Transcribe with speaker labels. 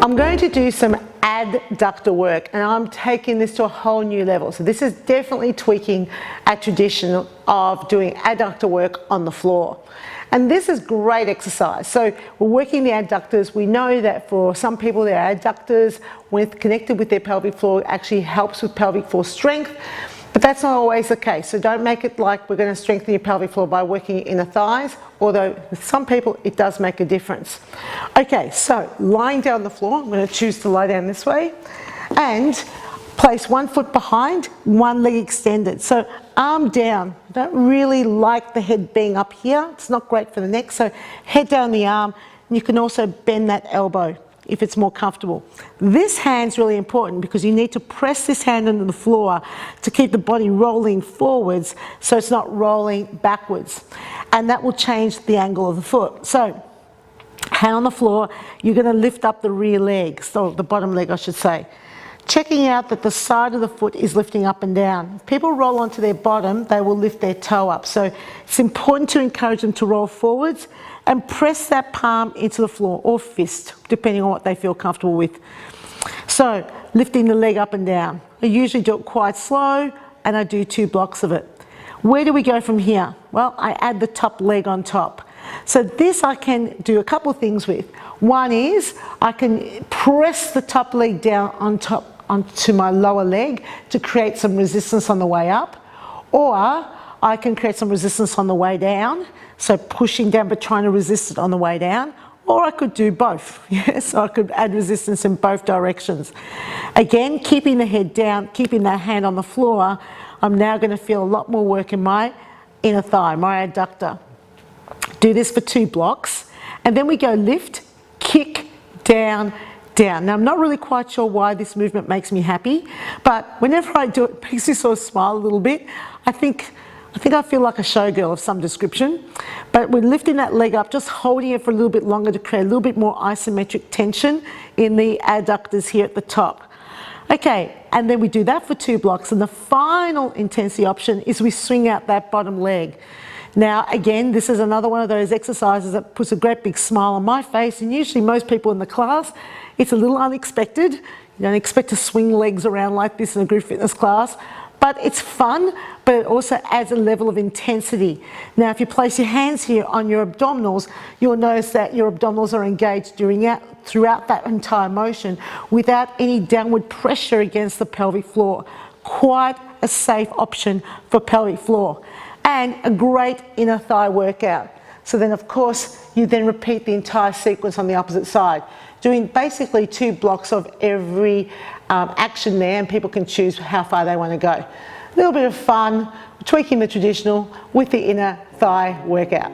Speaker 1: I'm going to do some adductor work, and I'm taking this to a whole new level. So this is definitely tweaking a tradition of doing adductor work on the floor. And this is great exercise. So we're working the adductors. We know that for some people, their adductors, when it's connected with their pelvic floor, actually helps with pelvic floor strength. But that's not always the case. So don't make it like we're going to strengthen your pelvic floor by working your inner thighs, although with some people it does make a difference. Okay, so lying down on the floor, I'm going to choose to lie down this way and place 1 foot behind, one leg extended. So arm down. I don't really like the head being up here. It's not great for the neck. So head down the arm, and you can also bend that elbow if it's more comfortable. This hand's really important because you need to press this hand into the floor to keep the body rolling forwards so it's not rolling backwards. And that will change the angle of the foot. So, hand on the floor, you're going to lift up the rear leg, so the bottom leg I should say. Checking out that the side of the foot is lifting up and down. If people roll onto their bottom, they will lift their toe up. So it's important to encourage them to roll forwards and press that palm into the floor, or fist, depending on what they feel comfortable with. So lifting the leg up and down. I usually do it quite slow, and I do 2 blocks of it. Where do we go from here? Well, I add the top leg on top. So this I can do a couple of things with. One is I can press the top leg down on top onto my lower leg to create some resistance on the way up, or I can create some resistance on the way down, so pushing down but trying to resist it on the way down, or I could do both. Yes, so I could add resistance in both directions. Again, keeping the head down, keeping that hand on the floor, I'm now going to feel a lot more work in my inner thigh, my adductor. Do this for 2 blocks, and then we go lift, kick, down, down. Now I'm not really quite sure why this movement makes me happy, but whenever I do it, it makes me sort of smile a little bit. I think I feel like a showgirl of some description. But we're lifting that leg up, just holding it for a little bit longer to create a little bit more isometric tension in the adductors here at the top. Okay, and then we do that for 2 blocks, and the final intensity option is we swing out that bottom leg. Now again, this is another one of those exercises that puts a great big smile on my face, and usually most people in the class, it's a little unexpected. You don't expect to swing legs around like this in a group fitness class, but it's fun, but it also adds a level of intensity. Now if you place your hands here on your abdominals, you'll notice that your abdominals are engaged throughout that entire motion without any downward pressure against the pelvic floor. Quite a safe option for pelvic floor, and a great inner thigh workout. So then of course you then repeat the entire sequence on the opposite side, doing basically 2 blocks of every action there, and people can choose how far they want to go. A little bit of fun, tweaking the traditional with the inner thigh workout.